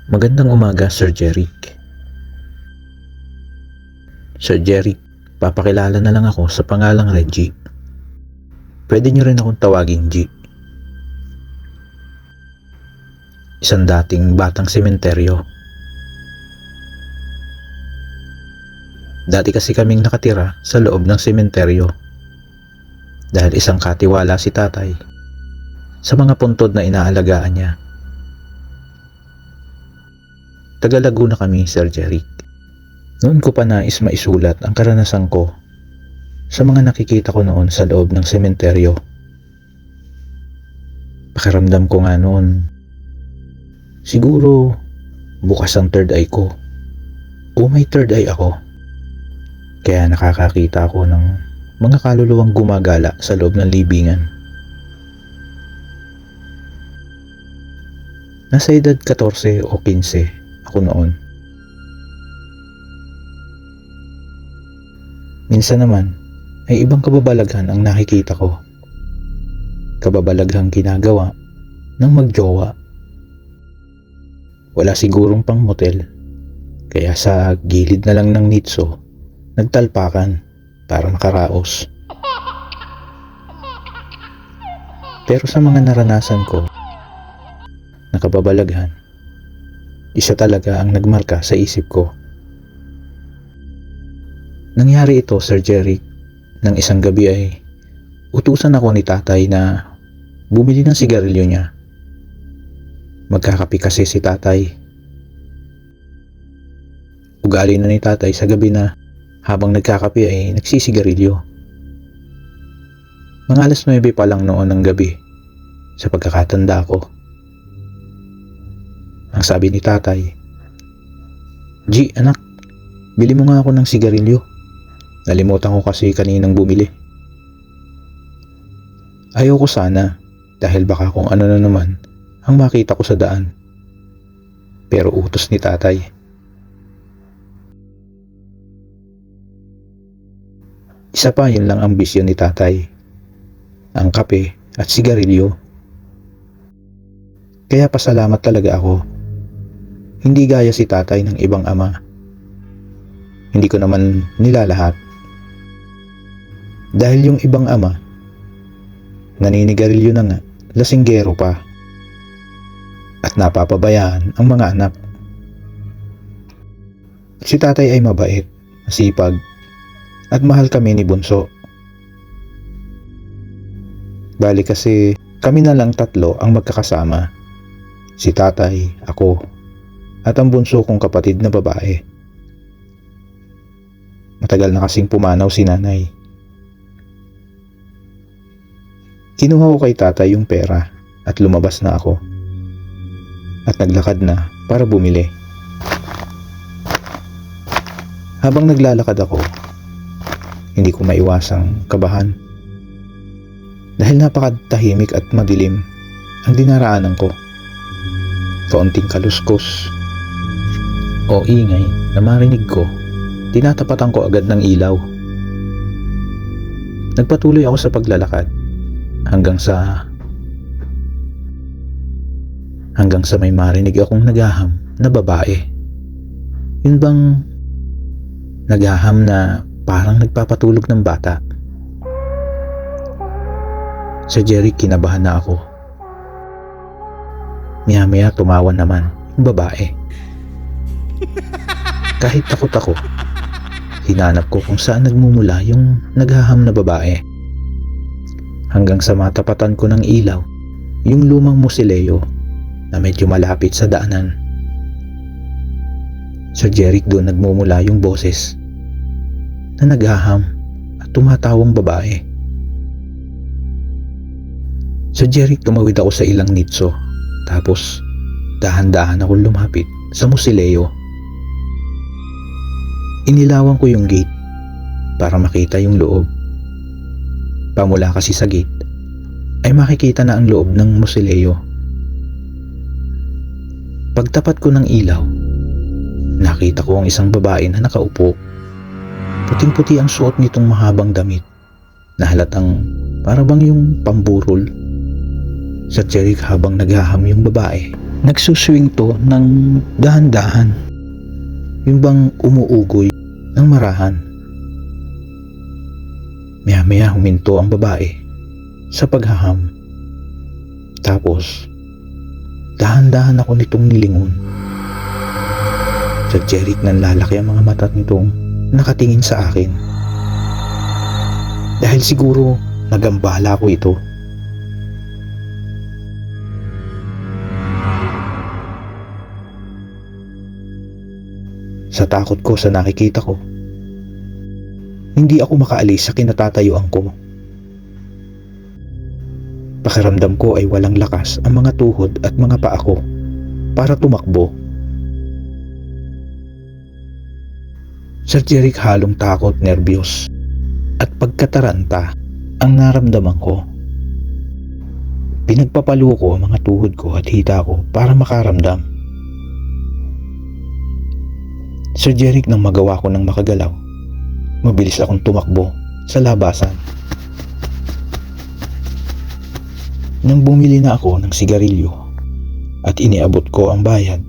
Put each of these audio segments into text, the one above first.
Magandang umaga, Sir Jeric. Sir Jeric, papakilala na lang ako sa pangalang Reggie. Pwede niyo rin akong tawagin G. Isang dating batang sementeryo. Dati kasi kaming nakatira sa loob ng sementeryo dahil isang katiwala si tatay sa mga puntod na inaalagaan niya. Taga Laguna kami, Sir Jeric. Noon ko pa nais maisulat ang karanasan ko sa mga nakikita ko noon sa loob ng sementeryo. Pakiramdam ko nga noon, siguro bukas ang third eye ko o may third eye ako. Kaya nakakakita ako ng mga kaluluwang gumagala sa loob ng libingan. Nasa edad 14 o 15 ako noon. Minsan naman ay ibang kababalaghan ang nakikita ko. Kababalaghang ginagawa ng magjowa. Wala sigurong pang motel, kaya sa gilid na lang ng nitso nagtalpakan para makaraos. Pero sa mga naranasan ko na kababalaghan, isa talaga ang nagmarka sa isip ko. Nangyari ito, Sir Jeric, nang isang gabi ay utusan ako ni tatay na bumili ng sigarilyo niya. Magkakape kasi si tatay. Ugali na ni tatay sa gabi na habang nagkakape ay nagsisigarilyo. Mga alas 9 pa lang noon ng gabi sa pagkakatanda ko. Ang sabi ni tatay, "G, anak, bili mo nga ako ng sigarilyo. Nalimutan ko kasi kaninang bumili." Ayaw ko sana dahil baka kung ano na naman ang makita ko sa daan. Pero utos ni tatay. Isa pa, yun lang ang bisyo ni tatay. Ang kape at sigarilyo. Kaya pasalamat talaga ako. Hindi gaya si tatay ng ibang ama. Hindi ko naman nilalahat. Dahil yung ibang ama, naninigarilyo na nga, lasinggero pa. At napapabayaan ang mga anak. Si tatay ay mabait, masipag, at mahal kami ni Bunso. Bali kasi kami na lang tatlo ang magkakasama. Si tatay, ako, at ang bunso kong kapatid na babae. Matagal na kasing pumanaw si nanay. Kinuha ko kay tatay yung pera at lumabas na ako. At naglakad na para bumili. Habang naglalakad ako, hindi ko maiwasang kabahan. Dahil napakatahimik at madilim ang dinaraanan ko. Kaunting kaluskos o ingay na marinig ko, tinatapatan ko agad ng ilaw. Nagpatuloy ako sa paglalakad hanggang sa may marinig akong naghaham na babae. Yun bang naghaham na parang nagpapatulog ng bata? Sa Jeric, kinabahan na ako. Maya-maya tumawa naman yung babae. Kahit takot ako, hinanap ko kung saan nagmumula yung naghaham na babae. Hanggang sa matapatan ko ng ilaw yung lumang musileo na medyo malapit sa daanan. Sa Jeric, doon nagmumula yung boses na naghaham at tumatawang babae. Sa Jeric, tumawid ako sa ilang nitso, tapos dahan-dahan akong lumapit sa musileo. Inilawan ko yung gate para makita yung loob. Pamula kasi sa gate ay makikita na ang loob ng musileo. Pagtapat ko ng ilaw, nakita ko ang isang babae na nakaupo. Puting-puti ang suot nitong mahabang damit na halatang para bang yung pamburol. Sa Jeric, habang naghaham yung babae, Nagsuswing to ng dahan-dahan. Yung bang umuugoy ng marahan. Maya-maya huminto ang babae sa paghaham. Tapos, dahan-dahan ako nitong nilingon. Sir Jeric, nanlalaki ang mga mata nitong nakatingin sa akin. Dahil siguro nagambala ko ito. Sa takot ko sa nakikita ko, hindi ako makaalis sa kinatatayuan ko. Pakiramdam ko ay walang lakas ang mga tuhod at mga paa ko para tumakbo. Sir Jeric, halong takot, nerbiyos at pagkataranta ang naramdaman ko. Pinagpapalo ko ang mga tuhod ko at hita ko para makaramdam. Sir Jeric, nang magawa ko ng makagalaw, mabilis akong tumakbo sa labasan. Nang bumili na ako ng sigarilyo at iniabot ko ang bayad,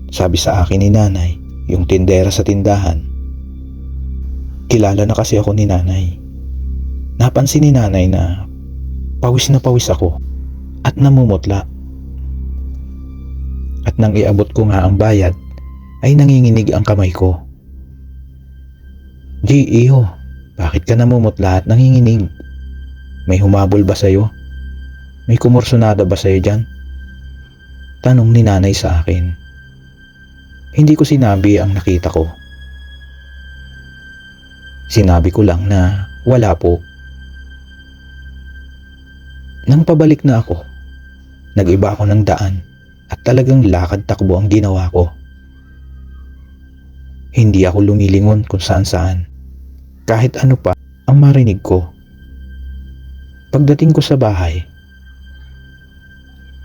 sabi sa akin ni nanay, yung tindera sa tindahan. Kilala na kasi ako ni nanay. Napansin ni nanay na pawis ako at namumutla. At nang iabot ko nga ang bayad, ay nanginginig ang kamay ko. G, iho, bakit ka namumutla at nanginginig? May humabol ba sa'yo? May kumursonada ba sa'yo dyan? Tanong ni nanay sa akin. Hindi ko sinabi ang nakita ko. Sinabi ko lang na wala po. Nang pabalik na ako, nag-iba ako ng daan at talagang lakad-takbo ang ginawa ko. Hindi ako lumilingon kung saan-saan. Kahit ano pa ang marinig ko. Pagdating ko sa bahay,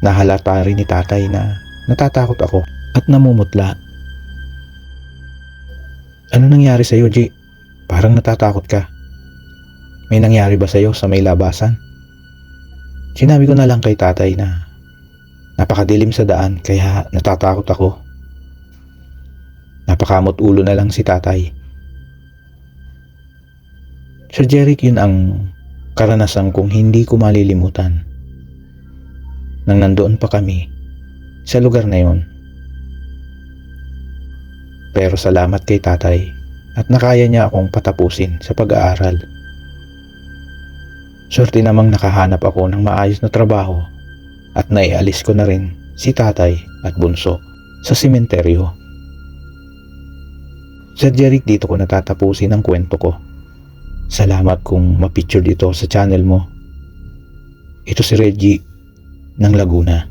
nahalata rin ni tatay na natatakot ako at namumutla. Ano nangyari sa'yo, G? Parang natatakot ka. May nangyari ba sa'yo sa may labasan? Sinabi ko na lang kay tatay na napakadilim sa daan kaya natatakot ako. Napakamot ulo na lang si tatay. Sir Jeric, yun ang karanasan kong hindi ko malilimutan. Nang nandoon pa kami sa lugar na yun. Pero salamat kay tatay at nakaya niya akong patapusin sa pag-aaral. Swerte namang nakahanap ako ng maayos na trabaho at naialis ko na rin si tatay at bunso sa sementeryo. Sir Jeric, dito ko natatapusin ang kwento ko. Salamat kung ma-picture dito sa channel mo. Ito si Reggie ng Laguna.